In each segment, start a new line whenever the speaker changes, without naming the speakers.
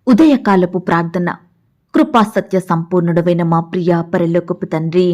ఉదయకాలపు ప్రార్థన. కృపా సత్య సంపూర్ణుడవైన మా ప్రియ పరలోకపు తండ్రి,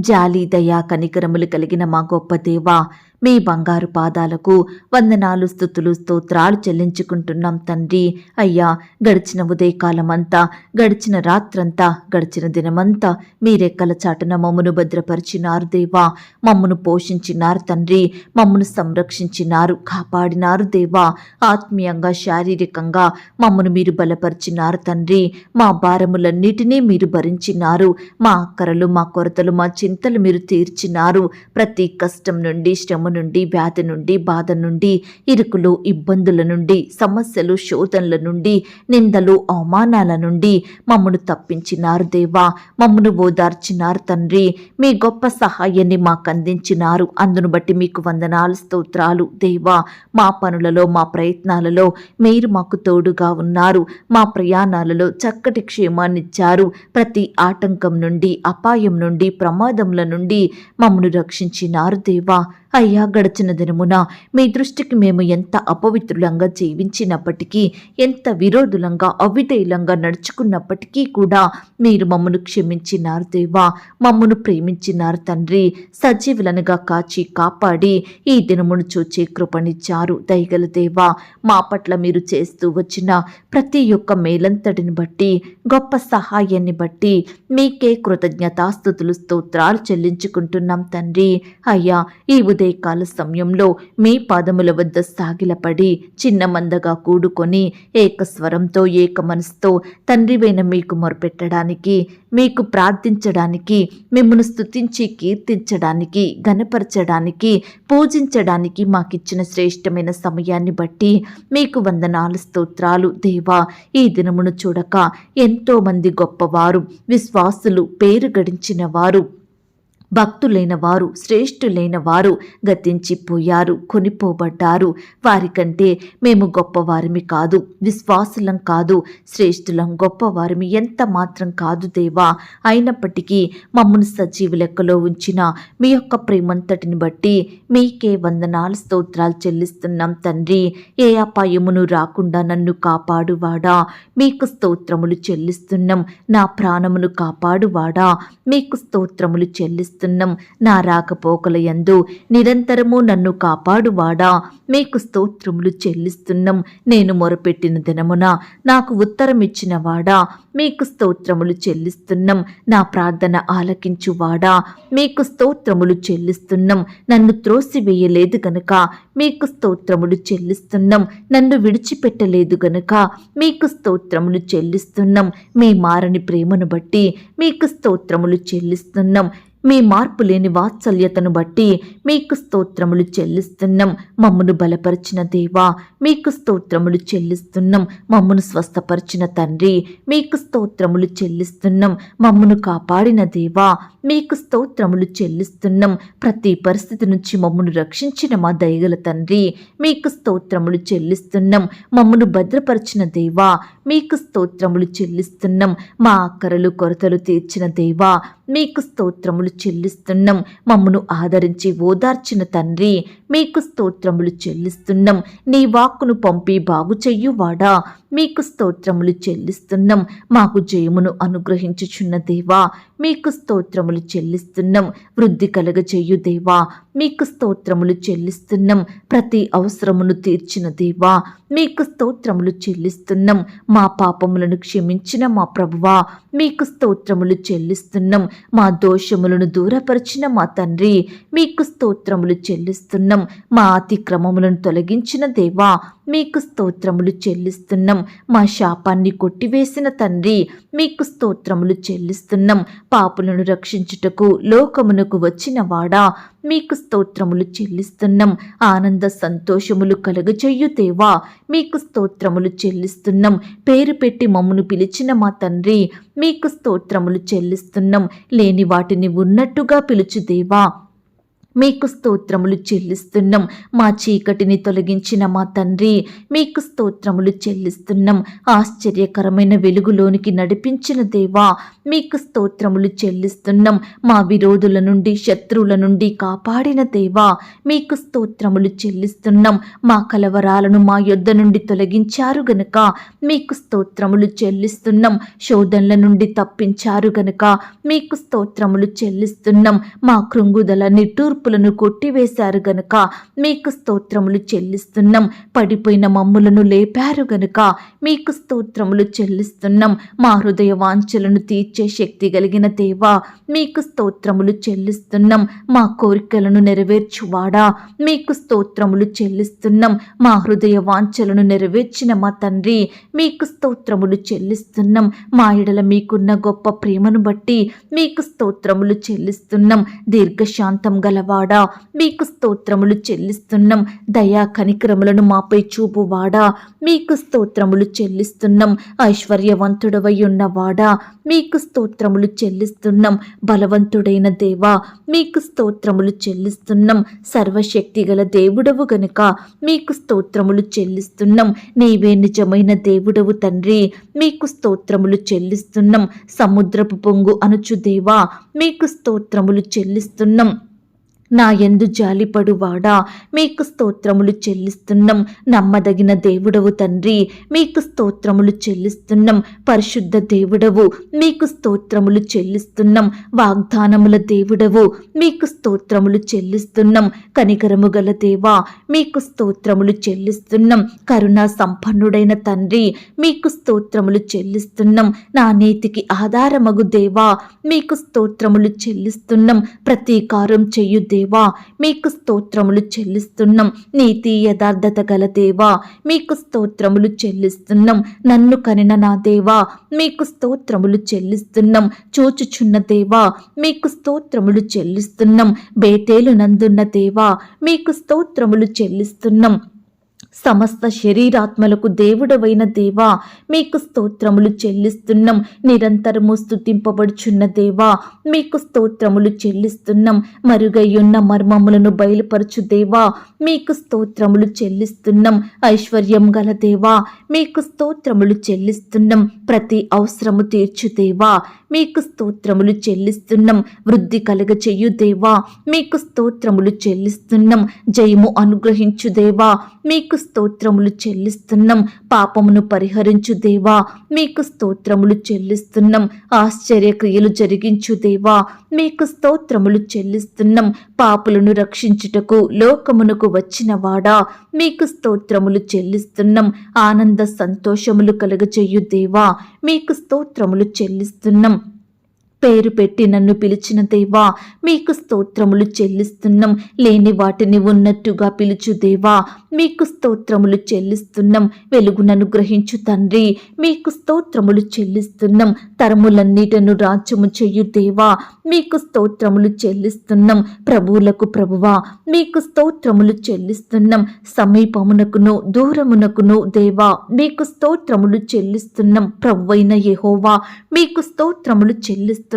జాలి దయా కనికరములు కలిగిన మా గొప్ప దేవా, మీ బంగారు పాదాలకు వందనాలు, స్తుతులు, స్తోత్రాలు చెల్లించుకుంటున్నాం తండ్రి. అయ్యా, గడిచిన ఉదయకాలమంతా, గడిచిన రాత్రంతా, గడిచిన దినమంతా మీ రెక్కల చాటున మమ్మను భద్రపరిచినారు దేవా. మమ్మను పోషించినారు తండ్రి, మమ్మను సంరక్షించినారు, కాపాడినారు దేవా. ఆత్మీయంగా, శారీరకంగా మమ్మను మీరు బలపరిచినారు తండ్రి. మా భారములన్నిటినీ మీరు భరించినారు. మా అక్కరలు, మా కొరతలు, మా చింతలు మీరు తీర్చినారు. ప్రతి కష్టం నుండి, శ్రమ నుండి, వ్యాధి నుండి, బాధ నుండి, ఇరుకులు, ఇబ్బందుల నుండి, సమస్యలు, శోధనల నుండి, నిందలు, అవమానాల నుండి మమ్మను తప్పించినారు దేవా. మమ్మను ఓదార్చినారు తండ్రి. మీ గొప్ప సహాయాన్ని మాకు అందించినారు. అందును బట్టి మీకు వందనాలు, స్తోత్రాలు దేవా. మా పనులలో, మా ప్రయత్నాలలో మీరు మాకు తోడుగా ఉన్నారు. మా ప్రయాణాలలో చక్కటి క్షేమాన్నిచ్చారు. ప్రతి ఆటంకం నుండి, అపాయం నుండి, ప్రమాదముల నుండి మమ్మను రక్షించినారు దేవా. అయ్యా, గడిచిన దినమున మీ దృష్టికి మేము ఎంత అపవిత్రులంగా జీవించినప్పటికీ, ఎంత విరోధులంగా, అవిధేయులంగా నడుచుకున్నప్పటికీ కూడా మీరు మమ్మను క్షమించినారు దేవా. మమ్మను ప్రేమించినారు తండ్రి. సజీవులనుగా కాచి కాపాడి ఈ దినమును చూచే కృపనిచ్చారు దయగల దేవా. మా పట్ల మీరు చేస్తూ వచ్చిన ప్రతి ఒక్క మేలంతటిని బట్టి, గొప్ప సహాయాన్ని బట్టి మీకే కృతజ్ఞతాస్తుతులు, స్తోత్రాలు చెల్లించుకుంటున్నాం తండ్రి. అయ్యా, ఈ ఉదయకాల సమయంలో మీ పాదముల వద్ద సాగిలపడి చిన్న మందగా కూడుకొని ఏకస్వరంతో, ఏక మనసుతో తండ్రివైన మీకు మొరపెట్టడానికి, మీకు ప్రార్థించడానికి, మిమ్మల్ని స్తుతించి కీర్తించడానికి, గణపరచడానికి, పూజించడానికి మాకిచ్చిన శ్రేష్టమైన సమయాన్ని బట్టి మీకు వందనాలు, స్తోత్రాలు దేవా. ఈ దినమును చూడక ఎంతో మంది గొప్పవారు, విశ్వాసులు, పేరు గడించిన వారు, భక్తులైన వారు, శ్రేష్ఠులైన వారు గతించిపోయారు, కొనిపోబడ్డారు. వారికంటే మేము గొప్పవారిమి కాదు, విశ్వాసులం కాదు, శ్రేష్ఠులం, గొప్పవారిమి ఎంత మాత్రం కాదు దేవా. అయినప్పటికీ మమ్మల్ని సజీవ లెక్కలో ఉంచిన మీ యొక్క ప్రేమంతటిని బట్టి మీకే వందనాలు, స్తోత్రాలు చెల్లిస్తున్నాం తండ్రి. ఏ అపాయమును రాకుండా నన్ను కాపాడువాడా, మీకు స్తోత్రములు చెల్లిస్తున్నాం. నా ప్రాణమును కాపాడువాడా, మీకు స్తోత్రములు చెల్లిస్తున్నాం. నా రాకపోకల యందు నిరంతరము నన్ను కాపాడువాడా, మీకు స్తోత్రములు చెల్లిస్తున్నాం. నేను మొరపెట్టిన దినమున నాకు ఉత్తరం ఇచ్చిన వాడా, మీకు స్తోత్రములు చెల్లిస్తున్నాం. నా ప్రార్థన ఆలకించువాడా, మీకు స్తోత్రములు చెల్లిస్తున్నాం. నన్ను త్రోసివేయలేదు గనుక మీకు స్తోత్రములు చెల్లిస్తున్నాం. నన్ను విడిచిపెట్టలేదు గనుక మీకు స్తోత్రములు చెల్లిస్తున్నాం. మీ మారని ప్రేమను బట్టి మీకు స్తోత్రములు చెల్లిస్తున్నాం. మీ మార్పు లేని వాత్సల్యతను బట్టి మీకు స్తోత్రములు చెల్లిస్తున్నాం. మమ్మను బలపరిచిన దేవా, మీకు స్తోత్రములు చెల్లిస్తున్నాం. మమ్మను స్వస్థపరిచిన తండ్రి, మీకు స్తోత్రములు చెల్లిస్తున్నాం. మమ్మను కాపాడిన దేవా, మీకు స్తోత్రములు చెల్లిస్తున్నాం. ప్రతి పరిస్థితి నుంచి మమ్మను రక్షించిన మా దయగల తండ్రి, మీకు స్తోత్రములు చెల్లిస్తున్నాం. మమ్మను భద్రపరిచిన దేవా, మీకు స్తోత్రములు చెల్లిస్తున్నాం. మా అక్కరలు, కొరతలు తీర్చిన దేవా, మీకు స్తోత్రములు చెల్లిస్తున్నాం. మమ్మను ఆదరించి ఓదార్చిన తండ్రి, మీకు స్తోత్రములు చెల్లిస్తున్నాం. నీ వాక్కును పంపి బాగు చెయ్యువాడా, మీకు స్తోత్రములు చెల్లిస్తున్నాం. మాకు జయమును అనుగ్రహించుచున్న దేవా, మీకు స్తోత్రములు చెల్లిస్తున్నాం. వృద్ధి కలగజేయు దేవా, మీకు స్తోత్రములు చెల్లిస్తున్నాం. ప్రతి అవసరమును తీర్చిన దేవా, మీకు స్తోత్రములు చెల్లిస్తున్నాం. మా పాపములను క్షమించిన మా ప్రభువా, మీకు స్తోత్రములు చెల్లిస్తున్నాం. మా దోషములను దూరపరిచిన మా తండ్రి, మీకు స్తోత్రములు చెల్లిస్తున్నాం. మా అతిక్రమములను తొలగించిన దేవా, మీకు స్తోత్రములు చెల్లిస్తున్నాం. మా శాపాన్ని కొట్టివేసిన తండ్రి, మీకు స్తోత్రములు చెల్లిస్తున్నాం. పాపులను రక్షించుటకు లోకమునకు వచ్చిన వాడా, మీకు స్తోత్రములు చెల్లిస్తున్నాం. ఆనంద సంతోషములు కలుగజేయు దేవా, మీకు స్తోత్రములు చెల్లిస్తున్నాం. పేరు పెట్టి మమ్మను పిలిచిన మా తండ్రి, మీకు స్తోత్రములు చెల్లిస్తున్నాం. లేని వాటిని ఉన్నట్టుగా పిలుచు దేవా, మీకు స్తోత్రములు చెల్లిస్తున్నాం. మా చీకటిని తొలగించిన మా తండ్రి, మీకు స్తోత్రములు చెల్లిస్తున్నాం. ఆశ్చర్యకరమైన వెలుగులోనికి నడిపించిన దేవా, మీకు స్తోత్రములు చెల్లిస్తున్నాం. మా విరోధుల నుండి, శత్రువుల నుండి కాపాడిన దేవా, మీకు స్తోత్రములు చెల్లిస్తున్నాం. మా కలవరాలను మా యొద్ద నుండి తొలగించారు గనుక మీకు స్తోత్రములు చెల్లిస్తున్నాం. శోధనల నుండి తప్పించారు గనుక మీకు స్తోత్రములు చెల్లిస్తున్నాం. మా కృంగుదల నిట్టూర్పులను కొట్టివేశారు గనుక మీకు స్తోత్రములు చెల్లిస్తున్నాం. పడిపోయిన మమ్ములను లేపారు గనుక మీకు స్తోత్రములు చెల్లిస్తున్నాం. మా హృదయ వాంఛలను తీర్చే శక్తి కలిగిన దేవా, మీకు స్తోత్రములు చెల్లిస్తున్నాం. మా కోరికలను నెరవేర్చువాడా, మీకు స్తోత్రములు చెల్లిస్తున్నాం. మా హృదయ వాంఛలను నెరవేర్చిన మా తండ్రి, మీకు స్తోత్రములు చెల్లిస్తున్నాం. మా ఎడల మీకున్న గొప్ప ప్రేమను బట్టి మీకు స్తోత్రములు చెల్లిస్తున్నాం. దీర్ఘశాంతం గలవాడా, మీకు స్తోత్రములు చెల్లిస్తున్నాం. దయా కనికరములను మాపై చూపువాడా, మీకు స్తోత్రములు చెల్లిస్తున్నాం. ఐశ్వర్యవంతుడవై ఉన్నవాడా, మీకు స్తోత్రములు చెల్లిస్తున్నాం. బలవంతుడైన దేవా, మీకు స్తోత్రములు చెల్లిస్తున్నాం. సర్వశక్తి గల దేవుడవు గనుక మీకు స్తోత్రములు చెల్లిస్తున్నాం. నీవే నిజమైన దేవుడవు తండ్రి, మీకు స్తోత్రములు చెల్లిస్తున్నాం. సముద్రపు పొంగు అనుచు దేవా, మీకు స్తోత్రములు చెల్లిస్తున్నాం. నా యందు జాలిపడువాడా, మీకు స్తోత్రములు చెల్లిస్తున్నాం. నమ్మదగిన దేవుడవు తండ్రి, మీకు స్తోత్రములు చెల్లిస్తున్నాం. పరిశుద్ధ దేవుడవు, మీకు స్తోత్రములు చెల్లిస్తున్నాం. వాగ్దానముల దేవుడవు, మీకు స్తోత్రములు చెల్లిస్తున్నాం. కనికరము గల దేవా, మీకు స్తోత్రములు చెల్లిస్తున్నాం. కరుణా సంపన్నుడైన తండ్రి, మీకు స్తోత్రములు చెల్లిస్తున్నాం. నా నీతికి ఆధారమగు దేవా, మీకు స్తోత్రములు చెల్లిస్తున్నాం. ప్రతీకారం చెయ్యు దేవా, మీకు స్తోత్రములు చెల్లిస్తున్నాం. నీతి యథార్థత గల దేవా, మీకు స్తోత్రములు చెల్లిస్తున్నాం. నన్ను కనిన నా దేవా, మీకు స్తోత్రములు చెల్లిస్తున్నాం. చూచుచున్న దేవా, మీకు స్తోత్రములు చెల్లిస్తున్నాం. బేతేలు నందున్న దేవా, మీకు స్తోత్రములు చెల్లిస్తున్నాం. సమస్త శరీరాత్మలకు దేవుడవైన దేవా, మీకు స్తోత్రములు చెల్లిస్తున్నాం. నిరంతరము స్తుతింపబడుచున్న దేవా, మీకు స్తోత్రములు చెల్లిస్తున్నాం. మరుగయ్యున్న మర్మములను బయలుపరచు దేవా, మీకు స్తోత్రములు చెల్లిస్తున్నాం. ఐశ్వర్యం గల దేవా, మీకు స్తోత్రములు చెల్లిస్తున్నాం. ప్రతి అవసరము తీర్చు దేవా, మీకు స్తోత్రములు చెల్లిస్తున్నాం. వృద్ధి కలగ చెయ్యు దేవా, మీకు స్తోత్రములు చెల్లిస్తున్నాం. జయము అనుగ్రహించు దేవా, మీకు స్తోత్రములు చెల్లిస్తున్నాం. పాపమును పరిహరించు దేవా, మీకు స్తోత్రములు చెల్లిస్తున్నాం. ఆశ్చర్యక్రియలు జరిగించు దేవా, మీకు స్తోత్రములు చెల్లిస్తున్నాం. పాపులను రక్షించుటకు లోకమునకు వచ్చిన వాడా, మీకు స్తోత్రములు చెల్లిస్తున్నాం. ఆనంద సంతోషములు కలుగజేయు దేవా, మీకు స్తోత్రములు చెల్లిస్తున్నాం. పేరు పెట్టి నన్ను పిలిచిన దేవా, మీకు స్తోత్రములు చెల్లిస్తున్నాం. లేని వాటిని ఉన్నట్టుగా పిలుచు దేవా, మీకు స్తోత్రములు చెల్లిస్తున్నాం. వెలుగునను గ్రహించు తండ్రి, మీకు స్తోత్రములు చెల్లిస్తున్నాం. తరములన్నిటను రాజ్యము చెయ్యు దేవా, మీకు స్తోత్రములు చెల్లిస్తున్నాం. ప్రభువులకు ప్రభువా, మీకు స్తోత్రములు చెల్లిస్తున్నాం. సమీపమునకును దూరమునకును దేవా, మీకు స్తోత్రములు చెల్లిస్తున్నాం. ప్రభువైన యెహోవా, మీకు స్తోత్రములు చెల్లిస్తున్నాం.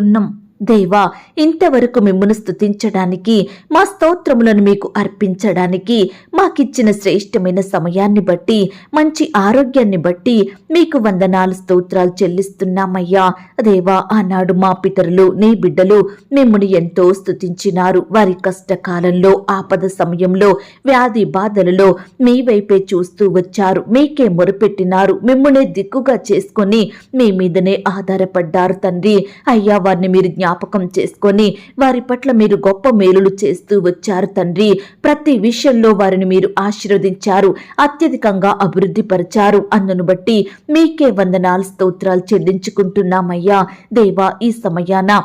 దేవా, ఇంతవరకు మిమ్మును స్తుతించడానికి, మా స్తోత్రములను మీకు అర్పించడానికి మాకిచ్చిన శ్రేష్టమైన సమయాన్ని బట్టి, మంచి ఆరోగ్యాన్ని బట్టి మీకు వందనాలు స్తోత్రాలు చెల్లిస్తున్నామయ్యా. దేవా, ఆనాడు మా పితరులు, నీ బిడ్డలు మిమ్ముని ఎంతో స్తుతించినారు. వారి కష్టకాలంలో, ఆపద సమయంలో, వ్యాధి బాధలలో మీ వైపే చూస్తూ వచ్చారు. మీకే మొరపెట్టినారు. మిమ్మునే దిక్కుగా చేసుకొని మీ మీదనే ఆధారపడ్డారు తండ్రి. అయ్యా, వారిని మీరు జ్ఞాపకం చేసుకొని వారి పట్ల మీరు గొప్ప మేలులు చేస్తూ వచ్చారు తండ్రి. ప్రతి విషయంలో వారిని మీరు ఆశీర్వదించారు, అత్యధికంగా అభివృద్ధి పరిచారు. అందును బట్టి మీకే వందనాలు స్తోత్రాలు చెల్లించుకుంటున్నామయ్యా. దేవా, ఈ సమయాన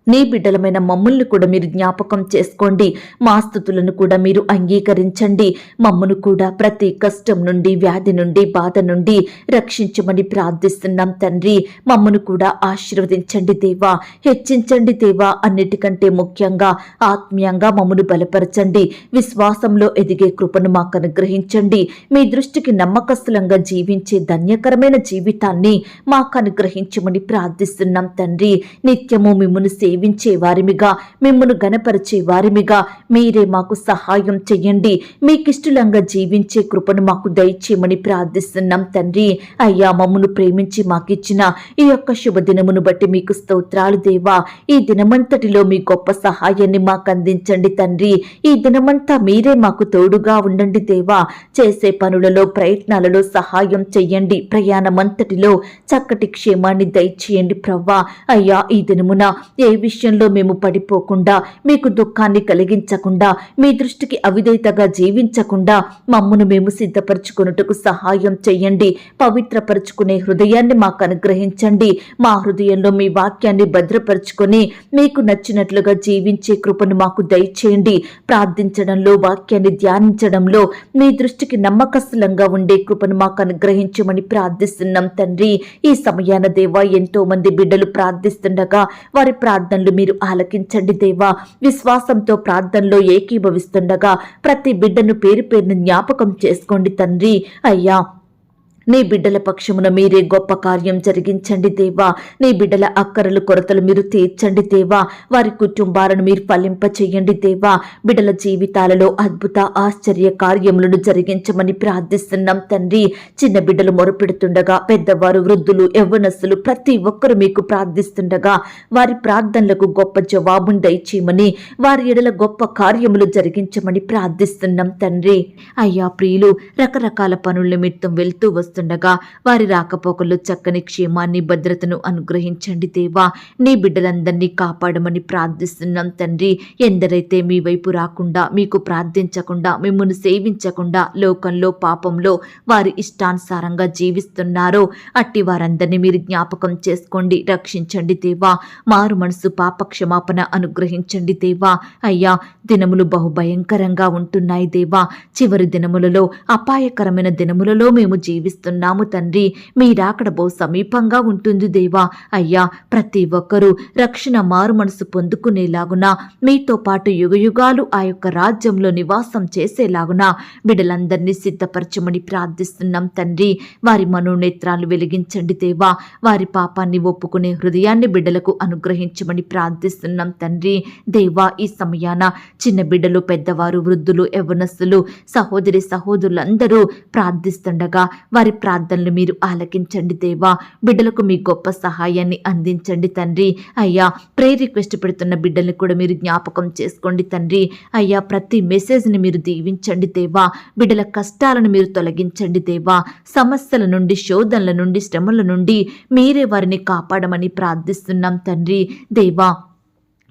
నీ బిడ్డలమైన మమ్మల్ని కూడా మీరు జ్ఞాపకం చేసుకోండి. మా స్తుతులను కూడా మీరు అంగీకరించండి. మమ్మను కూడా ప్రతి కష్టం నుండి, వ్యాధి నుండి, బాధ నుండి రక్షించమని ప్రార్థిస్తున్నాం తండ్రి. మమ్మను కూడా ఆశీర్వదించండి దేవా, హెచ్చించండి దేవా. అన్నిటికంటే ముఖ్యంగా ఆత్మీయంగా మమ్మను బలపరచండి. విశ్వాసంలో ఎదిగే కృపను మాకు అనుగ్రహించండి. మీ దృష్టికి నమ్మకస్తులంగా జీవించే ధన్యకరమైన జీవితాన్ని మాకు అనుగ్రహించమని ప్రార్థిస్తున్నాం తండ్రి. నిత్యము మిమ్మును సేవించే వారిమిగా, మిమ్మును గణపరిచే వారిమిగా మీరే మాకు సహాయం చెయ్యండి. మీకిష్టలంగా జీవించే కృపను మాకు దయచేయమని ప్రార్థిస్తున్నాం తండ్రి. అయ్యా, మమ్మను ప్రేమించి మాకిచ్చిన ఈ యొక్క శుభదినమును బట్టి మీకు స్తోత్రాలు దేవా. ఈ దినమంతటిలో మీ గొప్ప సహాయాన్ని మాకు అందించండి తండ్రి. ఈ దినమంతా మీరే మాకు తోడుగా ఉండండి దేవా. చేసే పనులలో, ప్రయత్నాలలో సహాయం చెయ్యండి. ప్రయాణమంతటిలో చక్కటి క్షేమాన్ని దయచేయండి ప్రవ్వా. అయ్యా, ఈ దినమున ఏ విషయంలో మేము పడిపోకుండా, మీకు దుఃఖాన్ని కలిగించకుండా, మీ దృష్టికి అవిధేయతగా జీవించకుండా మమ్మను మేము సిద్ధపరచుకొనుటకు సహాయం చెయ్యండి. పవిత్రపరుచుకునే హృదయాన్ని మాకు అనుగ్రహించండి. మా హృదయంలో మీ వాక్యాన్ని భద్రపరుచుకొని మీకు నచ్చినట్లుగా జీవించే కృపను మాకు దయచేయండి. ప్రార్థించడంలో, వాక్యాన్ని ధ్యానించడంలో మీ దృష్టికి నమ్మకస్తులంగా ఉండే కృపను మాకు అనుగ్రహించమని ప్రార్థిస్తున్నాం తండ్రి. ఈ సమయాన దేవా, ఎంతో మంది బిడ్డలు ప్రార్థిస్తుండగా వారి ప్రార్థనలు మీరు ఆలకించండి దేవా. విశ్వాసంతో ప్రార్థనలో ఏకీభవిస్తుండగా ప్రతి బిడ్డను పేరు పేరును జ్ఞాపకం చేసుకోండి తండ్రి. అయ్యా, నీ బిడ్డల పక్షమున మీరే గొప్ప కార్యం జరిగించండి దేవా. నీ బిడ్డల అక్కరలు, కొరతలు మీరు తీర్చండి దేవా. వారి కుటుంబాలను మీరు ఫలింప చెయ్యండి దేవా. బిడ్డల జీవితాలలో అద్భుత ఆశ్చర్య కార్యములను జరిగించమని ప్రార్థిస్తున్నాం తండ్రి. చిన్న బిడ్డలు మొరపెడుతుండగా, పెద్దవారు, వృద్ధులు, యవ్వనస్తులు ప్రతి ఒక్కరు మీకు ప్రార్థిస్తుండగా వారి ప్రార్థనలకు గొప్ప జవాబును దయచేయమని, వారి ఎడల గొప్ప కార్యములు జరిగించమని ప్రార్థిస్తున్నాం తండ్రి. అయ్యా ప్రియులు, రకరకాల పనుల నిమిత్తం వెళ్తూ వస్తుండగా వారి రాకపోకల్లో చక్కని క్షేమాన్ని, భద్రతను అనుగ్రహించండి దేవా. నీ బిడ్డలందరినీ కాపాడమని ప్రార్థిస్తున్నాం తండ్రి. ఎందరైతే మీ వైపు రాకుండా, మీకు ప్రార్థించకుండా, మిమ్మల్ని సేవించకుండా లోకంలో, పాపంలో వారి ఇష్టానుసారంగా జీవిస్తున్నారో అట్టి వారందరినీ మీరు జ్ఞాపకం చేసుకోండి, రక్షించండి దేవా. మారు మనసు, పాప క్షమాపణ అనుగ్రహించండి దేవా. అయ్యా, దినములు బహుభయంకరంగా ఉంటున్నాయి దేవా. చివరి దినములలో, అపాయకరమైన దినములలో మేము జీవిస్తున్నాము తండ్రి. మీరాకడ బహు సమీపంగా ఉంటుంది దేవా. అయ్యా, ప్రతి ఒక్కరూ రక్షణ, మారు మనసు పొందుకునేలాగున, మీతో పాటు యుగయుగాలు ఆ యొక్క రాజ్యంలో నివాసం చేసేలాగున బిడ్డలందరినీ సిద్ధపరచమని ప్రార్థిస్తున్నాం తండ్రి. వారి మనోనేత్రాలు వెలిగించండి దేవా. వారి పాపాన్ని ఒప్పుకునే హృదయాన్ని బిడ్డలకు అనుగ్రహించమని ప్రార్థిస్తున్నాం తండ్రి. దేవా, ఈ సమయాన చిన్న బిడ్డలు, పెద్దవారు, వృద్ధులు, యవ్వనస్తులు, సహోదరి సహోదరులందరూ ప్రార్థిస్తుండగా వారి ప్రార్థనలు మీరు ఆలకించండి దేవా. బిడ్డలకు మీ గొప్ప సహాయాన్ని అందించండి తండ్రి. అయ్యా, ప్రేయర్ రిక్వెస్ట్ పెడుతున్న బిడ్డల్ని కూడా మీరు జ్ఞాపకం చేసుకోండి తండ్రి. అయ్యా, ప్రతి మెసేజ్ని మీరు దీవించండి దేవా. బిడ్డల కష్టాలను మీరు తొలగించండి దేవా. సమస్యల నుండి, శోధనల నుండి, శ్రమల నుండి మీరే వారిని కాపాడమని ప్రార్థిస్తున్నాం తండ్రి. దేవా,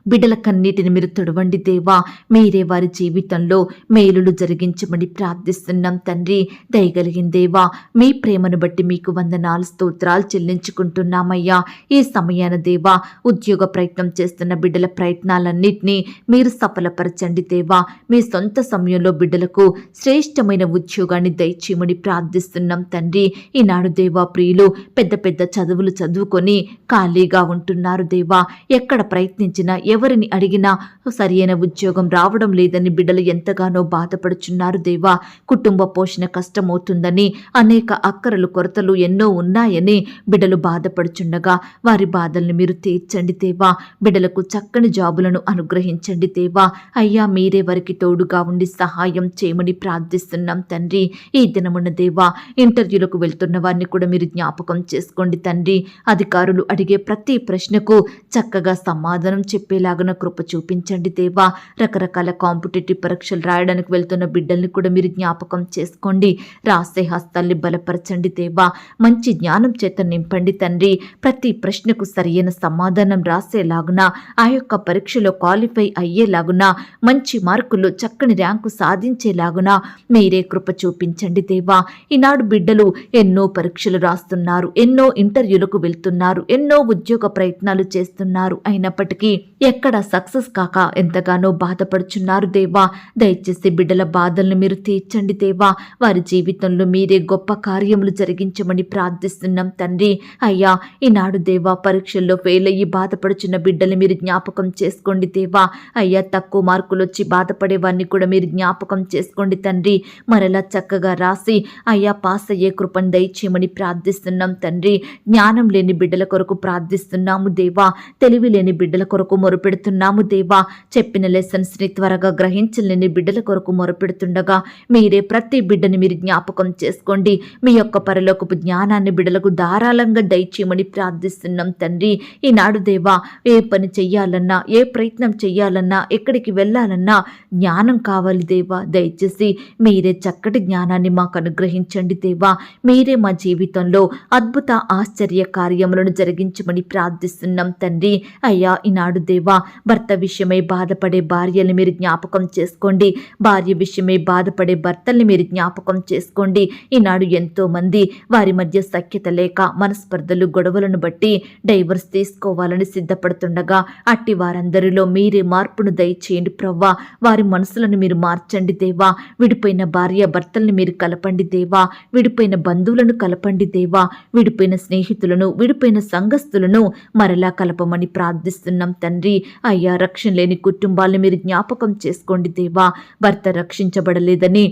బిడ్డల కన్నీటిని మీరు తొడవండి దేవా. మీరే వారి జీవితంలో మేలులు జరిగించమని ప్రార్థిస్తున్నాం తండ్రి. దయగలిగిన దేవా, మీ ప్రేమను బట్టి మీకు వందనాలు, స్తోత్రాలు చెల్లించుకుంటున్నామయ్యా. ఈ సమయాన దేవా, ఉద్యోగ ప్రయత్నం చేస్తున్న బిడ్డల ప్రయత్నాలన్నింటినీ మీరు సఫలపరచండి దేవా. మీ సొంత సమయంలో బిడ్డలకు శ్రేష్టమైన ఉద్యోగాన్ని దయచేయమని ప్రార్థిస్తున్నాం తండ్రి. ఈనాడు దేవా, ప్రియులు పెద్ద పెద్ద చదువులు చదువుకొని ఖాళీగా ఉంటున్నారు దేవా. ఎక్కడ ప్రయత్నించినా, ఎవరిని అడిగినా సరియైన ఉద్యోగం రావడం లేదని బిడ్డలు ఎంతగానో బాధపడుచున్నారు దేవా. కుటుంబ పోషణ కష్టమవుతుందని, అనేక అక్కరలు, కొరతలు ఎన్నో ఉన్నాయని బిడ్డలు బాధపడుచుండగా వారి బాధల్ని మీరు తీర్చండి దేవా. బిడ్డలకు చక్కని జాబులను అనుగ్రహించండి దేవా. అయ్యా, మీరే వారికి తోడుగా ఉండి సహాయం చేయమని ప్రార్థిస్తున్నాం తండ్రి. ఈ దినమున దేవా, ఇంటర్వ్యూలకు వెళ్తున్న వారిని కూడా మీరు జ్ఞాపకం చేసుకోండి తండ్రి. అధికారులు అడిగే ప్రతి ప్రశ్నకు చక్కగా సమాధానం చెప్పేలాగా కృప చూపించండి దేవా. రకరకాల కాంపిటేటివ్ పరీక్షలు రాయడానికి వెళ్తున్న బిడ్డల్ని కూడా మీరు జ్ఞాపకం చేసుకోండి. రాసే హస్తాల్ని బలపరచండి దేవా. మంచి జ్ఞానం చేత నింపండి తండ్రి. ప్రతి ప్రశ్నకు సరైన సమాధానం రాసేలాగున, ఆ యొక్క పరీక్షలో క్వాలిఫై అయ్యేలాగున, మంచి మార్కులు, చక్కని ర్యాంకు సాధించేలాగున మీరే కృప చూపించండి దేవా. ఈనాడు బిడ్డలు ఎన్నో పరీక్షలు రాస్తున్నారు, ఎన్నో ఇంటర్వ్యూలకు వెళ్తున్నారు, ఎన్నో ఉద్యోగ ప్రయత్నాలు చేస్తున్నారు. అయినప్పటికీ ఎక్కడ సక్సెస్ కాక ఎంతగానో బాధపడుచున్నారు దేవా. దయచేసి బిడ్డల బాధలను మీరు తీర్చండి దేవా. వారి జీవితంలో మీరే గొప్ప కార్యములు జరిగించమని ప్రార్థిస్తున్నాం తండ్రి. అయ్యా, ఈనాడు దేవా పరీక్షల్లో ఫెయిల్ అయ్యి బాధపడుచున్న బిడ్డలు మీరు జ్ఞాపకం చేసుకోండి దేవా. అయ్యా, తక్కువ మార్కులు వచ్చి బాధపడే వారిని కూడా మీరు జ్ఞాపకం చేసుకోండి తండ్రి. మరలా చక్కగా రాసి అయ్యా పాస్ అయ్యే కృపను దయచేయమని ప్రార్థిస్తున్నాం తండ్రి. జ్ఞానం లేని బిడ్డల కొరకు ప్రార్థిస్తున్నాము దేవా. తెలివి లేని బిడ్డల కొరకు మొరుపెడుతున్నాము దేవా. చెప్పిన లెసన్స్ ని త్వరగా గ్రహించలేని బిడ్డల కొరకు మొరుపెడుతుండగా మీరే ప్రతి బిడ్డని మీరు జ్ఞాపకం చేసుకోండి. మీ యొక్క పరలోకపు జ్ఞానాన్ని బిడ్డలకు ధారాళంగా దయచేయమని ప్రార్థిస్తున్నాం తండ్రి. ఈనాడు దేవా ఏ పని చెయ్యాలన్నా, ఏ ప్రయత్నం చెయ్యాలన్నా, ఎక్కడికి వెళ్ళాలన్నా జ్ఞానం కావాలి దేవా. దయచేసి మీరే చక్కటి జ్ఞానాన్ని మాకు అనుగ్రహించండి దేవా. మీరే మా జీవితంలో అద్భుత ఆశ్చర్య కార్యములను జరిగించమని ప్రార్థిస్తున్నాం తండ్రి. అయ్యా, ఈనాడు దేవా భర్త విషయమై బాధపడే భార్యల్ని మీరు జ్ఞాపకం చేసుకోండి. భార్య విషయమై బాధపడే భర్తల్ని మీరు జ్ఞాపకం చేసుకోండి. ఈనాడు ఎంతో మంది వారి మధ్య సఖ్యత లేక మనస్పర్ధలు, గొడవలను బట్టి డైవర్స్ తీసుకోవాలని సిద్ధపడుతుండగా అట్టి వారందరిలో మీరే మార్పును దయచేయండి ప్రవ్వా. వారి మనసులను మీరు మార్చండి దేవా. విడిపోయిన భార్య భర్తల్ని మీరు కలపండి దేవా. విడిపోయిన బంధువులను కలపండి దేవా. విడిపోయిన స్నేహితులను, విడిపోయిన సంఘస్థులను మరలా కలపమని ప్రార్థిస్తున్నాం తండ్రి. అయ్యా, రక్షణ లేని కుటుంబాలను మీరు జ్ఞాపకం చేసుకోండి దేవా. భర్త రక్షించబడలేదని,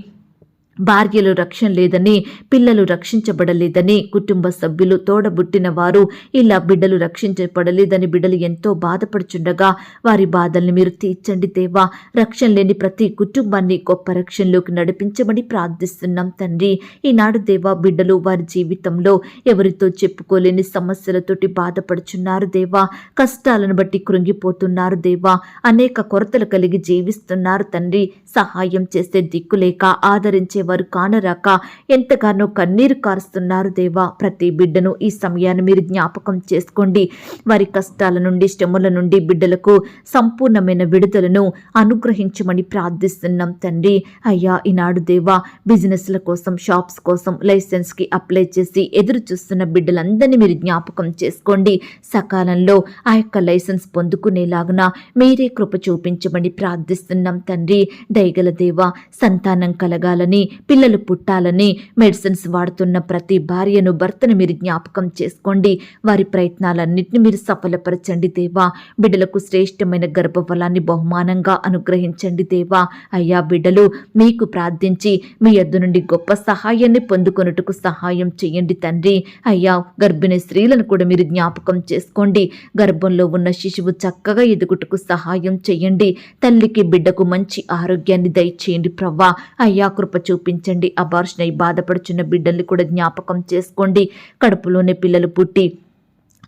భార్యలు రక్షణ లేదని, పిల్లలు రక్షించబడలేదని, కుటుంబ సభ్యులు, తోడబుట్టిన వారు ఇలా బిడ్డలు రక్షించబడలేదని బిడ్డలు ఎంతో బాధపడుచుండగా వారి బాధల్ని మీరు తీర్చండి దేవా. రక్షణ లేని ప్రతి కుటుంబాన్ని గొప్ప రక్షణలోకి నడిపించమని ప్రార్థిస్తున్నాం తండ్రి. ఈనాడు దేవా బిడ్డలు వారి జీవితంలో ఎవరితో చెప్పుకోలేని సమస్యలతోటి బాధపడుచున్నారు దేవా. కష్టాలను బట్టి కృంగిపోతున్నారు దేవా. అనేక కొరతలు కలిగి జీవిస్తున్నారు తండ్రి. సహాయం చేసే దిక్కులేక, ఆదరించే వారు కానరాక ఎంతగానో కన్నీరు కారుస్తున్నారు దేవా. ప్రతి బిడ్డను ఈ సమయాన్ని మీరు జ్ఞాపకం చేసుకోండి. వారి కష్టాల నుండి, శ్రమల నుండి బిడ్డలకు సంపూర్ణమైన విడుదలను అనుగ్రహించమని ప్రార్థిస్తున్నాం తండ్రి. అయ్యా, ఈనాడు దేవా బిజినెస్ల కోసం, షాప్స్ కోసం లైసెన్స్కి అప్లై చేసి ఎదురు చూస్తున్న బిడ్డలందరినీ మీరు జ్ఞాపకం చేసుకోండి. సకాలంలో ఆ యొక్క లైసెన్స్ పొందుకునేలాగున మీరే కృప చూపించమని ప్రార్థిస్తున్నాం తండ్రి. దయగల దేవా, సంతానం కలగాలని, పిల్లలు పుట్టాలని మెడిసిన్స్ వాడుతున్న ప్రతి భార్యను, భర్తను మీరు జ్ఞాపకం చేసుకోండి. వారి ప్రయత్నాలన్నింటినీ మీరు సఫలపరచండి దేవా. బిడ్డలకు శ్రేష్టమైన గర్భఫలాన్ని బహుమానంగా అనుగ్రహించండి దేవా. అయ్యా, బిడ్డలు మీకు ప్రార్థించి మీ యొద్ద నుండి గొప్ప సహాయాన్ని పొందుకొనుటకు సహాయం చేయండి తండ్రి. అయ్యా, గర్భిణీ స్త్రీలను కూడా మీరు జ్ఞాపకం చేసుకోండి. గర్భంలో ఉన్న శిశువు చక్కగా ఎదుగుటకు సహాయం చేయండి. తల్లికి బిడ్డకు మంచి ఆరోగ్యాన్ని దయచేయండి ప్రవ్వా. అయ్యా, కృప చూపించండి. అబార్షన్ అయి బాధపడుచున్న బిడ్డల్ని కూడా జ్ఞాపకం చేసుకోండి. కడుపులోనే పిల్లలు పుట్టి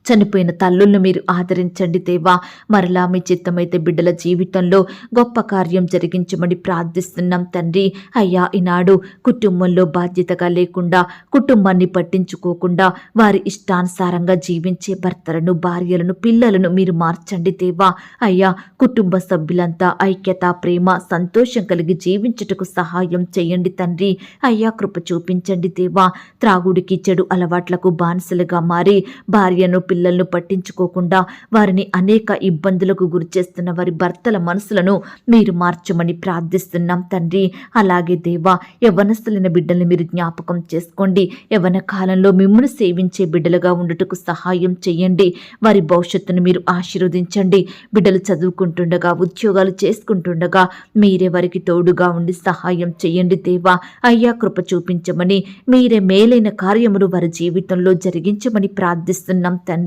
చనిపోయిన తల్లులను మీరు ఆదరించండి దేవా. మరలా మీ చిత్తమైతే బిడ్డల జీవితంలో గొప్ప కార్యం జరిగించమని ప్రార్థిస్తున్నాం తండ్రి. అయ్యా, ఈనాడు కుటుంబంలో బాధ్యతగా లేకుండా, కుటుంబాన్ని పట్టించుకోకుండా వారి ఇష్టానుసారంగా జీవించే భర్తలను, భార్యలను, పిల్లలను మీరు మార్చండి దేవా. అయ్యా, కుటుంబ సభ్యులంతా ఐక్యత, ప్రేమ, సంతోషం కలిగి జీవించుటకు సహాయం చేయండి తండ్రి. అయ్యా, కృప చూపించండి దేవా. త్రాగుడికి, చెడు అలవాట్లకు బానిసలుగా మారి భార్యను, పిల్లలను పట్టించుకోకుండా వారిని అనేక ఇబ్బందులకు గురిచేస్తున్న వారి భర్తల మనసులను మీరు మార్చమని ప్రార్థిస్తున్నాం తండ్రి. అలాగే దేవా, యవ్వనస్తులైన బిడ్డల్ని మీరు జ్ఞాపకం చేసుకోండి. యవ్వన కాలంలో మిమ్మల్ని సేవించే బిడ్డలుగా ఉండుటకు సహాయం చేయండి. వారి భవిష్యత్తును మీరు ఆశీర్వదించండి. బిడ్డలు చదువుకుంటుండగా, ఉద్యోగాలు చేసుకుంటుండగా మీరే వారికి తోడుగా ఉండి సహాయం చేయండి దేవా. అయ్యా, కృప చూపించమని, మీరే మేలైన కార్యములు వారి జీవితంలో జరిగించమని ప్రార్థిస్తున్నాం తండ్రి.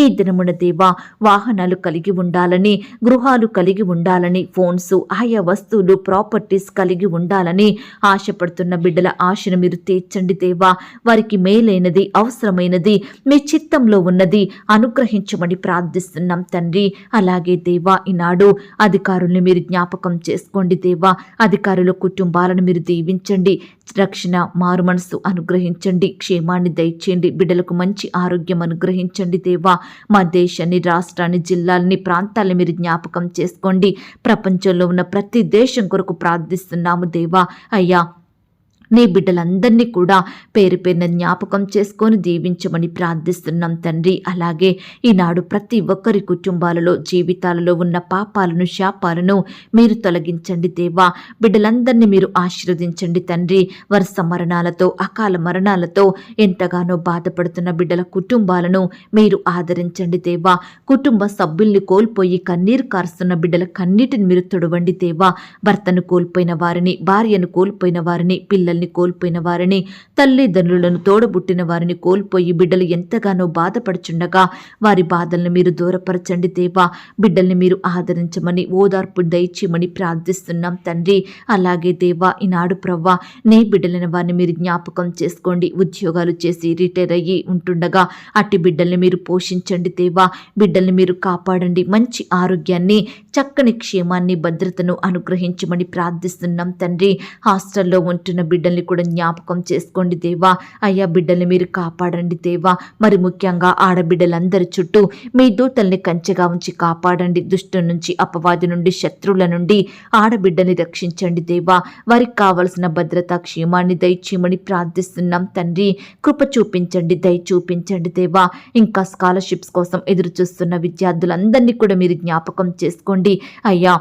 ఈ దినమున దేవా, వాహనాలు కలిగి ఉండాలని, గృహాలు కలిగి ఉండాలని, ఫోన్స్, ఆయా వస్తువులు, ప్రాపర్టీస్ కలిగి ఉండాలని ఆశపడుతున్న బిడ్డల ఆశను మీరు తీర్చండి దేవా. వారికి మేలైనది, అవసరమైనది, మీ చిత్తంలో ఉన్నది అనుగ్రహించమని ప్రార్థిస్తున్నాం తండ్రి. అలాగే దేవా, ఈనాడు అధికారుల్ని మీరు జ్ఞాపకం చేసుకోండి దేవా. అధికారుల కుటుంబాలను మీరు దీవించండి. రక్షణ, మారు మనసు అనుగ్రహించండి. క్షేమాన్ని దయచేయండి. బిడ్డలకు మంచి ఆరోగ్యం అనుగ్రహించండి దేవా. మా దేశాన్ని, రాష్ట్రాన్ని, జిల్లాలని, ప్రాంతాలను మీరు జ్ఞాపకం చేసుకోండి. ప్రపంచంలో ఉన్న ప్రతి దేశం కొరకు ప్రార్థిస్తున్నాము దేవా. అయ్యా, నీ బిడ్డలందరినీ కూడా పేరు పేరున జ్ఞాపకం చేసుకొని దీవించమని ప్రార్థిస్తున్నాం తండ్రి. అలాగే ఈనాడు ప్రతి ఒక్కరి కుటుంబాలలో జీవితాలలో ఉన్న పాపాలను శాపాలను మీరు తొలగించండి దేవా. బిడ్డలందరినీ మీరు ఆశీర్వదించండి తండ్రి. వరుస మరణాలతో అకాల మరణాలతో ఎంతగానో బాధపడుతున్న బిడ్డల కుటుంబాలను మీరు ఆదరించండి దేవా. కుటుంబ సభ్యుల్ని కోల్పోయి కన్నీరు కారుస్తున్న బిడ్డల కన్నీటిని మీరు తొడవండి దేవా. భర్తను కోల్పోయిన వారిని, భార్యను కోల్పోయిన వారిని, పిల్లల్ని కోల్పోయిన వారిని, తల్లిదండ్రులను తోడబుట్టిన వారిని కోల్పోయి బిడ్డలు ఎంతగానో బాధపడుచుండగా వారి బాధలను మీరు దూరపరచండి దేవా. బిడ్డల్ని మీరు ఆదరించమని, ఓదార్పు దయచేయమని ప్రార్థిస్తున్నాం తండ్రి. అలాగే దేవా, ఈనాడు ప్రవ్వా నీ బిడ్డలైన వారిని మీరు జ్ఞాపకం చేసుకోండి. ఉద్యోగాలు చేసి రిటైర్ అయ్యి ఉంటుండగా అట్టి బిడ్డల్ని మీరు పోషించండి దేవా. బిడ్డల్ని మీరు కాపాడండి. మంచి ఆరోగ్యాన్ని, చక్కని క్షేమాన్ని, భద్రతను అనుగ్రహించమని ప్రార్థిస్తున్నాం తండ్రి. హాస్టల్లో ఉంటున్న బిడ్డల్ని కూడా జ్ఞాపకం చేసుకోండి దేవా. అయ్యా, బిడ్డల్ని మీరు కాపాడండి దేవా. మరి ముఖ్యంగా ఆడబిడ్డలందరి చుట్టూ మీ దూతల్ని కంచెగా ఉంచి కాపాడండి. దుష్టు నుంచి, అపవాది నుండి, శత్రువుల నుండి ఆడబిడ్డని రక్షించండి దేవా. వారికి కావలసిన భద్రత, క్షేమాన్ని దయచేయమని ప్రార్థిస్తున్నాం తండ్రి. కృప చూపించండి, దయ చూపించండి దేవా. ఇంకా స్కాలర్షిప్స్ కోసం ఎదురు చూస్తున్న విద్యార్థులందరినీ కూడా మీరు జ్ఞాపకం చేసుకోండి అయ్యా.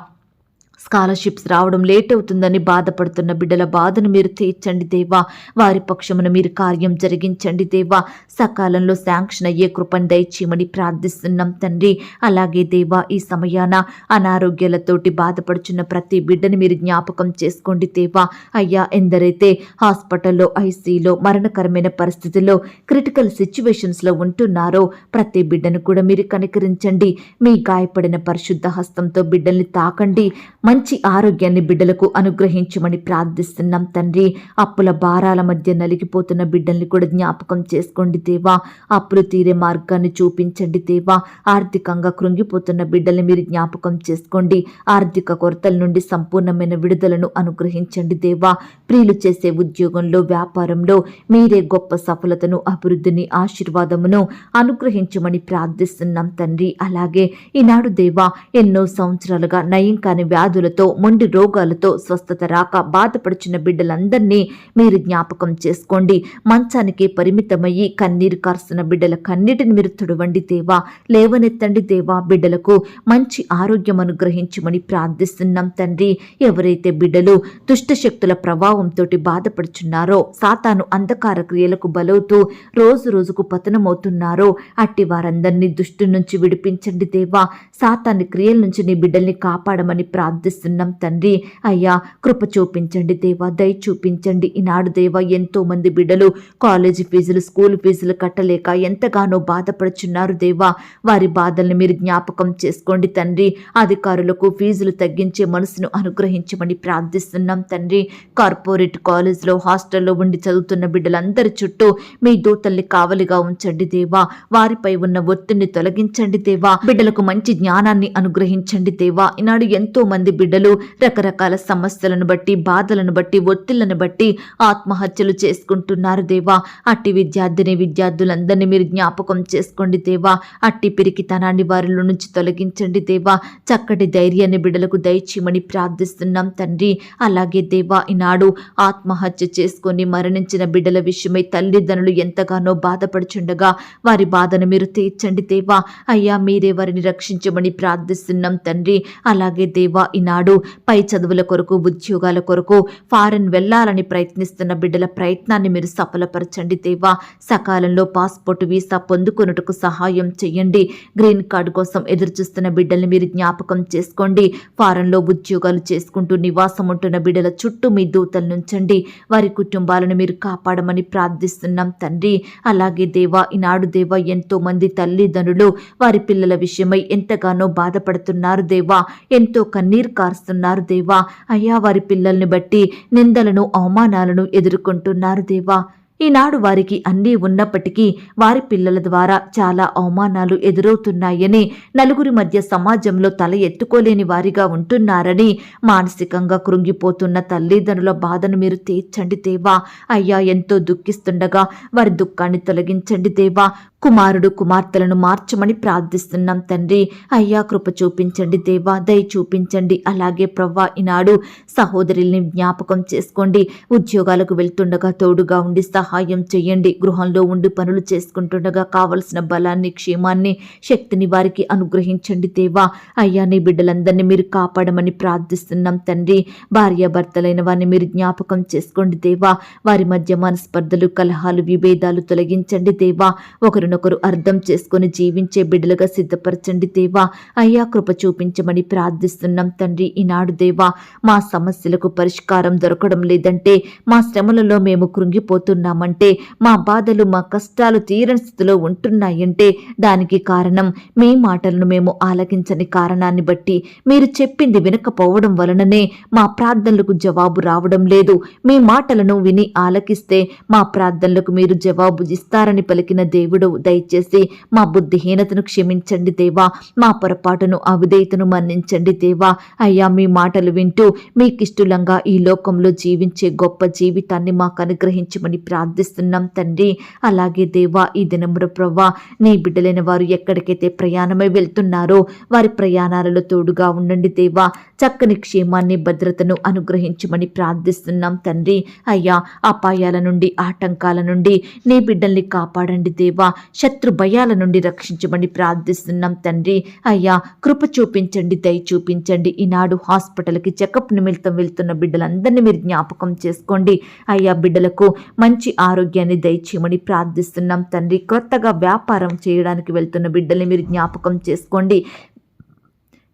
స్కాలర్షిప్స్ రావడం లేట్ అవుతుందని బాధపడుతున్న బిడ్డల బాధను మీరు తీర్చండి దేవా. వారి పక్షమున మీరు కార్యం జరిగించండి దేవా. సకాలంలో శాంక్షన్ అయ్యే కృపను దయచేయమని ప్రార్థిస్తున్నాం తండ్రి. అలాగే దేవా, ఈ సమయాన అనారోగ్యాలతోటి బాధపడుచున్న ప్రతి బిడ్డని మీరు జ్ఞాపకం చేసుకోండి దేవా. అయ్యా, ఎందరైతే హాస్పిటల్లో, ఐసీలో, మరణకరమైన పరిస్థితుల్లో, క్రిటికల్ సిచ్యువేషన్స్లో ఉంటున్నారో ప్రతి బిడ్డను కూడా మీరు కనికరించండి. మీ గాయపడిన పరిశుద్ధ హస్తంతో బిడ్డల్ని తాకండి. మంచి ఆరోగ్యాన్ని బిడ్డలకు అనుగ్రహించమని ప్రార్థిస్తున్నాం తండ్రి. అప్పుల భారాల మధ్య నలిగిపోతున్న బిడ్డల్ని కూడా జ్ఞాపకం చేసుకోండి దేవా. అప్పులు తీరే మార్గాన్ని చూపించండి దేవా. ఆర్థికంగా కృంగిపోతున్న బిడ్డల్ని మీరు జ్ఞాపకం చేసుకోండి. ఆర్థిక కొరతల నుండి సంపూర్ణమైన విడుదలను అనుగ్రహించండి దేవా. ప్రియులు చేసే ఉద్యోగంలో, వ్యాపారంలో మీరే గొప్ప సఫలతను, అభివృద్ధిని, ఆశీర్వాదమును అనుగ్రహించమని ప్రార్థిస్తున్నాం తండ్రి. అలాగే ఈనాడు దేవా, ఎన్నో సంవత్సరాలుగా నయం కాని వ్యాధులతో, మొండి రోగాలతో స్వస్థత రాక బాధపడుచున్న బిడ్డలందరినీ మీరు జ్ఞాపకం చేసుకోండి. మంచానికి పరిమితమయ్యి కన్నీరు కారుస్తున్న బిడ్డల కన్నీటిని మీరు తుడవండి దేవా. లేవనెత్తండి దేవా. బిడ్డలకు మంచి ఆరోగ్యం అనుగ్రహించమని ప్రార్థిస్తున్నాం తండ్రి. ఎవరైతే బిడ్డలు దుష్టశక్తుల ప్రభావంతో బాధపడుచున్నారో, సాతాను అంధకార క్రియలకు బలవుతూ రోజు రోజుకు పతనమవుతున్నారో అట్టి వారందరినీ దుష్టు నుంచి విడిపించండి దేవా. సాతాని క్రియల నుంచి నీ బిడ్డల్ని కాపాడమని ప్రార్థిస్తున్నాం తండ్రి. అయ్యా, కృప చూపించండి దేవా. దయ చూపించండి. ఈనాడు దేవా, ఎంతో మంది బిడ్డలు కాలేజీ ఫీజులు, స్కూల్ ఫీజులు కట్టలేక ఎంతగానో బాధపడుచున్నారు దేవా. వారి బాధల్ని మీరు జ్ఞాపకం చేసుకోండి తండ్రి. అధికారులకు ఫీజులు తగ్గించే మనసును అనుగ్రహించమని ప్రార్థిస్తున్నాం తండ్రి. కార్పొరేట్ కాలేజ్లో, హాస్టల్లో ఉండి చదువుతున్న బిడ్డలందరి చుట్టూ మీ దూతల్ని కావలిగా ఉంచండి దేవా. వారిపై ఉన్న ఒత్తిడిని తొలగించండి దేవా. బిడ్డలకు మంచి జ్ఞానాన్ని అనుగ్రహించండి దేవా. ఈనాడు ఎంతో మంది బిడ్డలు రకరకాల సమస్యలను బట్టి, బాధలను బట్టి, ఒత్తిళ్లను బట్టి ఆత్మహత్యలు చేసుకుంటున్నారు దేవా. అట్టి విద్యార్థులందరినీ మీరు జ్ఞాపకం చేసుకోండి దేవా. అట్టి పిరికితనాన్ని వారిలో నుంచి తొలగించండి దేవా. చక్కటి ధైర్యాన్ని బిడ్డలకు దయచేయమని ప్రార్థిస్తున్నాం తండ్రి. అలాగే దేవా, ఈనాడు ఆత్మహత్య చేసుకొని మరణించిన బిడ్డల విషయమై తల్లిదండ్రులు ఎంతగానో బాధపడుచుండగా వారి బాధను మీరు తీర్చండి దేవా. అయ్యా, మీరే వారిని రక్షించమని ప్రార్థిస్తున్నాం తండ్రి. అలాగే దేవా, ఈనాడు పై చదువుల కొరకు, ఉద్యోగాల కొరకు ఫారెన్ వెళ్లాలని ప్రయత్నిస్తున్న బిడ్డల ప్రయత్నాన్ని మీరు సఫలపరచండి దేవా. సకాలంలో పాస్పోర్ట్, వీసా పొందుకొనుటకు సహాయం చేయండి. గ్రీన్ కార్డు కోసం ఎదురుచూస్తున్న బిడ్డల్ని మీరు జ్ఞాపకం చేసుకోండి. ఫారెన్లో ఉద్యోగాలు చేసుకుంటూ నివాసం ఉంటున్న బిడ్డల చుట్టూ మీ దూతలు నుంచండి. వారి కుటుంబాలను మీరు కాపాడమని ప్రార్థిస్తున్నాం తండ్రి. అలాగే దేవా, ఈనాడు దేవా, ఎంతో మంది తల్లిదండ్రులు వారి పిల్లల విషయమై ఎంతగానో బాధపడుతున్నారు దేవా. ఎంతో కన్నీరు కారుస్తున్నారు దేవా. అయ్యా, వారి పిల్లల్ని బట్టి నిందలను, అవమానాలను ఎదుర్కొంటున్నారు దేవా. ఈనాడు వారికి అన్నీ ఉన్నప్పటికీ వారి పిల్లల ద్వారా చాలా అవమానాలు ఎదురవుతున్నాయని, నలుగురి మధ్య సమాజంలో తల ఎత్తుకోలేని వారిగా ఉంటున్నారని మానసికంగా కృంగిపోతున్న తల్లిదండ్రుల బాధను మీరు తీర్చండి దేవా. అయ్యా, ఎంతో దుఃఖిస్తుండగా వారి దుఃఖాన్ని తొలగించండి దేవా. కుమారుడు కుమార్తెలను మార్చమని ప్రార్థిస్తున్నాం తండ్రి. అయ్యా కృప చూపించండి దేవా, దయ చూపించండి. అలాగే ప్రవ్వా ఈనాడు సహోదరుల్ని జ్ఞాపకం చేసుకోండి. ఉద్యోగాలకు వెళ్తుండగా తోడుగా ఉండి సహాయం చేయండి. గృహంలో ఉండి పనులు చేసుకుంటుండగా కావలసిన బలాన్ని, క్షేమాన్ని, శక్తిని వారికి అనుగ్రహించండి దేవా. అయ్యా నీ బిడ్డలందరినీ మీరు కాపాడమని ప్రార్థిస్తున్నాం తండ్రి. భార్యాభర్తలైన వారిని మీరు జ్ఞాపకం చేసుకోండి దేవా. వారి మధ్య మనస్పర్ధలు, కలహాలు, విభేదాలు తొలగించండి దేవా. ఒకరినొకరు అర్థం చేసుకుని జీవించే బిడ్డలుగా సిద్ధపరచండి దేవా. అయ్యా కృప చూపించమని ప్రార్థిస్తున్నాం తండ్రి. ఈనాడు దేవా మా సమస్యలకు పరిష్కారం దొరకడం లేదంటే, మా శ్రమలలో మేము కృంగిపోతున్నామంటే, మా బాధలు, మా కష్టాలు తీరని స్థితిలో ఉంటున్నాయంటే దానికి కారణం మీ మాటలను మేము ఆలకించని కారణాన్ని బట్టి, మీరు చెప్పింది వినకపోవడం వలననే మా ప్రార్థనలకు జవాబు రావడం లేదు. మీ మాటలను విని ఆలకిస్తే మా ప్రార్థనలకు మీరు జవాబు ఇస్తారని పలికిన దేవుడు, దయచేసి మా బుద్ధిహీనతను క్షమించండి దేవా. మా పొరపాటును, అవిధేయతను మన్నించండి దేవా. అయ్యా మీ మాటలు వింటూ మీకిష్టంగా ఈ లోకంలో జీవించే గొప్ప జీవితాన్ని మాకు అనుగ్రహించమని ప్రార్థిస్తున్నాం తండ్రి. అలాగే దేవా ఈ దినమున ప్రవ్వా నీ బిడ్డలైన వారు ఎక్కడికైతే ప్రయాణమై వెళ్తున్నారో వారి ప్రయాణాలలో తోడుగా ఉండండి దేవా. చక్కని క్షేమాన్ని, భద్రతను అనుగ్రహించమని ప్రార్థిస్తున్నాం తండ్రి. అయ్యా అపాయాల నుండి, ఆటంకాల నుండి నీ బిడ్డల్ని కాపాడండి దేవా. శత్రు భయాల నుండి రక్షించమని ప్రార్థిస్తున్నాం తండ్రి. అయ్యా కృప చూపించండి, దయ చూపించండి. ఈనాడు హాస్పిటల్కి చెకప్ నిమిత్తం వెళ్తున్న బిడ్డలందరినీ మీరు జ్ఞాపకం చేసుకోండి. అయ్యా బిడ్డలకు మంచి ఆరోగ్యాన్ని దయచేయమని ప్రార్థిస్తున్నాం తండ్రి. కొత్తగా వ్యాపారం చేయడానికి వెళ్తున్న బిడ్డల్ని మీరు జ్ఞాపకం చేసుకోండి.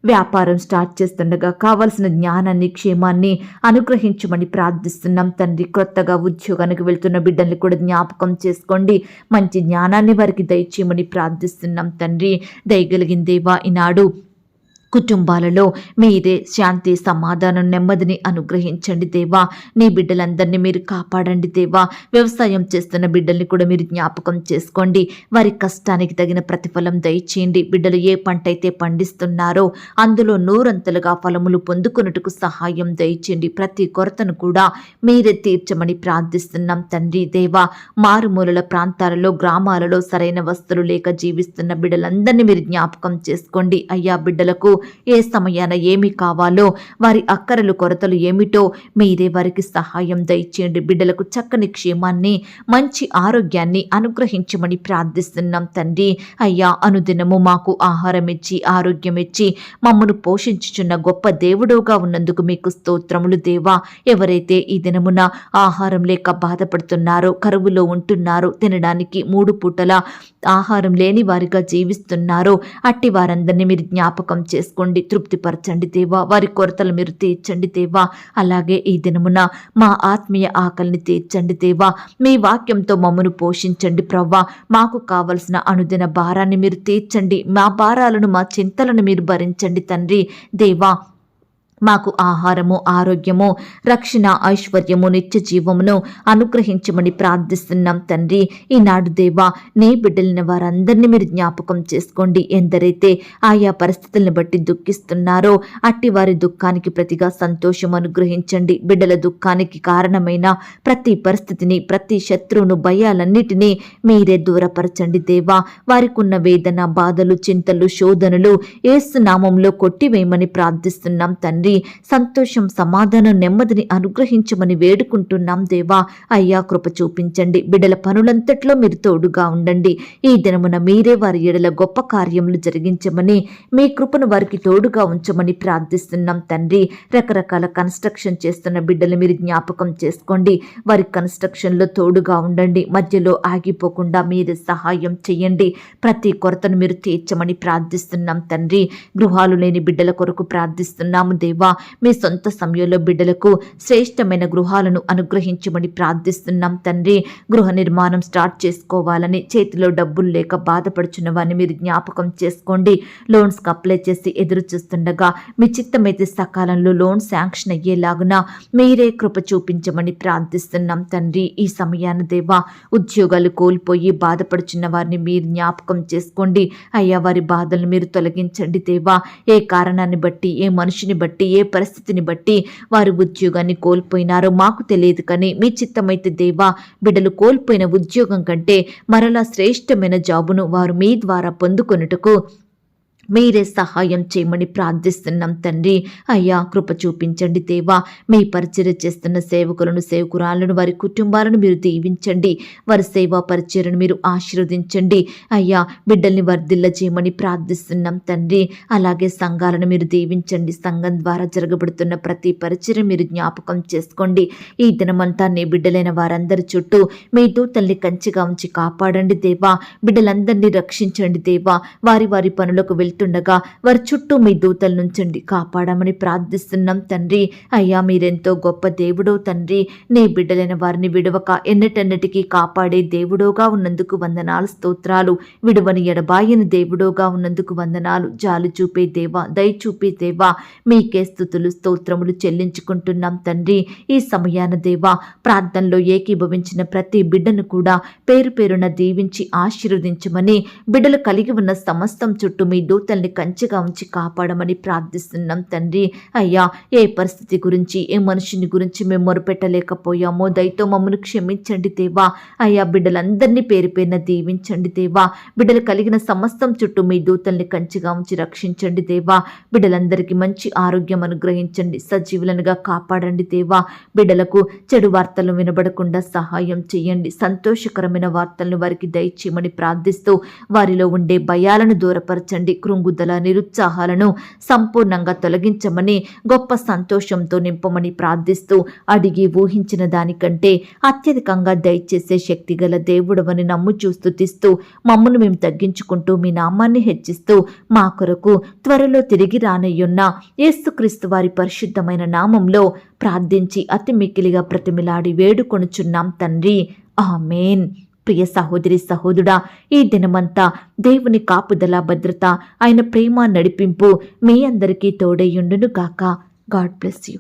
వ్యాపారం స్టార్ట్ చేస్తుండగా కావలసిన జ్ఞానాన్ని, క్షేమాన్ని అనుగ్రహించమని ప్రార్థిస్తున్నాం తండ్రి. కొత్తగా ఉద్యోగానికి వెళ్తున్న బిడ్డల్ని కూడా జ్ఞాపకం చేసుకోండి. మంచి జ్ఞానాన్ని వారికి దయచేయమని ప్రార్థిస్తున్నాం తండ్రి. దయగలిగిన దేవా ఈనాడు కుటుంబాలలో మీరే శాంతి, సమాధానం, నెమ్మదిని అనుగ్రహించండి దేవా. నీ బిడ్డలందరినీ మీరు కాపాడండి దేవా. వ్యవసాయం చేస్తున్న బిడ్డల్ని కూడా మీరు జ్ఞాపకం చేసుకోండి. వారి కష్టానికి తగిన ప్రతిఫలం దయచేయండి. బిడ్డలు ఏ పంట అయితే పండిస్తున్నారో అందులో నూరంతలుగా ఫలములు పొందుకున్నట్టుకు సహాయం దయచేయండి. ప్రతి కొరతను కూడా మీరే తీర్చమని ప్రార్థిస్తున్నాం తండ్రి దేవా. మారుమూలల ప్రాంతాలలో, గ్రామాలలో సరైన వస్తువులు లేక జీవిస్తున్న బిడ్డలందరినీ మీరు జ్ఞాపకం చేసుకోండి. అయ్యా బిడ్డలకు ఏ సమయాన ఏమి కావాలో, వారి అక్కరలు, కొరతలు ఏమిటో మీరే వారికి సహాయం దయచేయండి. బిడ్డలకు చక్కని క్షేమాన్ని, మంచి ఆరోగ్యాన్ని అనుగ్రహించమని ప్రార్థిస్తున్నాం తండ్రి. అయ్యా అనుదినము మాకు ఆహారం ఇచ్చి, ఆరోగ్యం ఇచ్చి మమ్మను పోషించుచున్న గొప్ప దేవుడుగా ఉన్నందుకు మీకు స్తోత్రములు దేవా. ఎవరైతే ఈ దినమున ఆహారం లేక బాధపడుతున్నారో, కరువులో ఉంటున్నారో, తినడానికి 3 పూటల ఆహారం లేని వారిగా జీవిస్తున్నారో అట్టి వారందరినీ మీరు జ్ఞాపకం చేసుకోండి, తృప్తిపరచండి దేవా. వారి కొరతలు మీరు తీర్చండి దేవా. అలాగే ఈ దినమున మా ఆత్మీయ ఆకలిని తీర్చండి దేవా. మీ వాక్యంతో మమ్మను పోషించండి ప్రవ్వా. మాకు కావలసిన అనుదిన భారాన్ని మీరు తీర్చండి. మా భారాలను, మా చింతలను మీరు భరించండి తండ్రి దేవా. మాకు ఆహారము, ఆరోగ్యము, రక్షణ, ఐశ్వర్యము, నిత్య జీవమును అనుగ్రహించమని ప్రార్థిస్తున్నాం తండ్రి. ఈనాడు దేవా నీ బిడ్డలిన వారందరినీ మీరు జ్ఞాపకం చేసుకోండి. ఎందరైతే ఆయా పరిస్థితులను బట్టి దుఃఖిస్తున్నారో అట్టి వారి దుఃఖానికి ప్రతిగా సంతోషం అనుగ్రహించండి. బిడ్డల దుఃఖానికి కారణమైన ప్రతి పరిస్థితిని, ప్రతి శత్రువును, భయాలన్నిటినీ మీరే దూరపరచండి దేవా. వారికి ఉన్న వేదన, బాధలు, చింతలు, శోధనలు యేసు నామములో కొట్టివేయమని ప్రార్థిస్తున్నాం తండ్రి. సంతోషం, సమాధానం, నెమ్మదిని అనుగ్రహించమని వేడుకుంటున్నాం దేవా. అయ్యా కృప చూపించండి. బిడ్డల పనులంతట్లో మీరు తోడుగా ఉండండి. ఈ దినమున మీరే వారి ఎడల గొప్ప కార్యములు జరిగించమని, మీ కృపను వారికి తోడుగా ఉంచమని ప్రార్థిస్తున్నాం తండ్రి. రకరకాల కన్స్ట్రక్షన్ చేస్తున్న బిడ్డలు మీరు జ్ఞాపకం చేసుకోండి. వారి కన్స్ట్రక్షన్లో తోడుగా ఉండండి. మధ్యలో ఆగిపోకుండా మీరే సహాయం చేయండి. ప్రతి కొరతను మీరు తీర్చమని ప్రార్థిస్తున్నాం తండ్రి. గృహాలు లేని బిడ్డల కొరకు ప్రార్థిస్తున్నాము దేవా. మీ సొంత సమయంలో బిడ్డలకు శ్రేష్టమైన గృహాలను అనుగ్రహించమని ప్రార్థిస్తున్నాం తండ్రి. గృహ నిర్మాణం స్టార్ట్ చేసుకోవాలని చేతిలో డబ్బులు లేక బాధపడుచున్న వారిని మీరు జ్ఞాపకం చేసుకోండి. లోన్స్కి అప్లై చేసి ఎదురు చూస్తుండగా మీ చిత్తమైతే సకాలంలో లోన్ శాంక్షన్ అయ్యేలాగున మీరే కృప చూపించమని ప్రార్థిస్తున్నాం తండ్రి. ఈ సమయాన్ని దేవా ఉద్యోగాలు కోల్పోయి బాధపడుచున్న వారిని మీరు జ్ఞాపకం చేసుకోండి. అయ్యా వారి బాధలను మీరు తొలగించండి దేవా. ఏ కారణాన్ని బట్టి, ఏ మనిషిని బట్టి ఏ పరిస్థితిని బట్టి వారు ఉద్యోగాన్ని కోల్పోయినారో మాకు తెలియదు, కానీ మీ చిత్తమైతే దేవా బిడ్డలు కోల్పోయిన ఉద్యోగం కంటే మరలా శ్రేష్టమైన జాబును వారు మీ ద్వారా పొందుకొనుటకు మీరే సహాయం చేయమని ప్రార్థిస్తున్నాం తండ్రి. అయ్యా కృప చూపించండి దేవా. మీ పరిచర్య చేస్తున్న సేవకులను, సేవకురాలను, వారి కుటుంబాలను మీరు దీవించండి. వారి సేవా పరిచర్యను మీరు ఆశీర్వదించండి. అయ్యా బిడ్డల్ని వర్ధిల్ల చేయమని ప్రార్థిస్తున్నాం తండ్రి. అలాగే సంఘాలను మీరు దీవించండి. సంఘం ద్వారా జరగబడుతున్న ప్రతి పరిచర్య మీరు జ్ఞాపకం చేసుకోండి. ఈ దినమంతా నీ బిడ్డలైన వారందరి చుట్టూ మీ దూతల్ని కంచిగా ఉంచి కాపాడండి దేవా. బిడ్డలందరినీ రక్షించండి దేవా. వారి వారి పనులకు వెళ్తుండగా వారి చుట్టూ మీ దూతల నుంచండి కాపాడమని ప్రార్థిస్తున్నాం తండ్రి. అయ్యా మీరెంతో గొప్ప దేవుడో తండ్రి. నీ బిడ్డలైన వారిని విడవక ఎన్నటెన్నటికీ కాపాడే దేవుడోగా ఉన్నందుకు వందనాలు, స్తోత్రాలు. విడువని ఎడబాయని దేవుడోగా ఉన్నందుకు వందనాలు. జాలి చూపే దేవా, దయ చూపే దేవా, మీకే స్తుతులు స్తోత్రములు చెల్లించుకుంటున్నాం తండ్రి. ఈ సమయాన దేవా ప్రార్థనలో ఏకీభవించిన ప్రతి బిడ్డను కూడా పేరు పేరున దీవించి ఆశీర్వదించమని, బిడ్డలు కలిగి ఉన్న సమస్తం చుట్టూ మీ దూతల్ని కంచెగా ఉంచి కాపాడమని ప్రార్థిస్తున్నాం తండ్రి. అయ్యా ఏ పరిస్థితి గురించి, ఏ మనుషుని గురించి మేము మొరపెట్టలేకపోయామో దయతో మమ్మల్ని క్షమించండి దేవా. అయ్యా బిడ్డలందరినీ పేరు పేరున దీవించండి దేవా. బిడ్డలు కలిగిన సమస్తం చుట్టూ మీ దూతల్ని కంచెగా ఉంచి రక్షించండి దేవా. బిడ్డలందరికీ మంచి ఆరోగ్యం అనుగ్రహించండి. సజీవులనుగా కాపాడండి దేవా. బిడ్డలకు చెడు వార్తలు వినబడకుండా సహాయం చేయండి. సంతోషకరమైన వార్తలను వారికి దయచేయమని ప్రార్థిస్తూ వారిలో ఉండే భయాలను దూరపరచండి. కృంగుదల, నిరుత్సాహాలను సంపూర్ణంగా తొలగించమని, గొప్ప సంతోషంతో నింపమని ప్రార్థిస్తూ అడిగి ఊహించిన దానికంటే అత్యధికంగా దయచేసే శక్తిగల దేవుడవని నమ్ముచూ స్తుతిస్తూ మమ్మను మేము తగ్గించుకుంటూ మీ నామాన్ని హెచ్చిస్తూ మా కొరకు త్వరలో తిరిగి రానయ్యున్న యేసుక్రీస్తు వారి పరిశుద్ధమైన నామంలో ప్రార్థించి అతి మిక్కిలిగా ప్రతిమిలాడి వేడుకొనుచున్నాం తండ్రి. ఆమేన్. ప్రియ సహోదరి సహోదరుడా, ఈ దినమంతా దేవుని కాపుదల, భద్రత, ఆయన ప్రేమ, నడిపింపు మీ అందరికీ తోడయ్యుండును గాక. God bless you.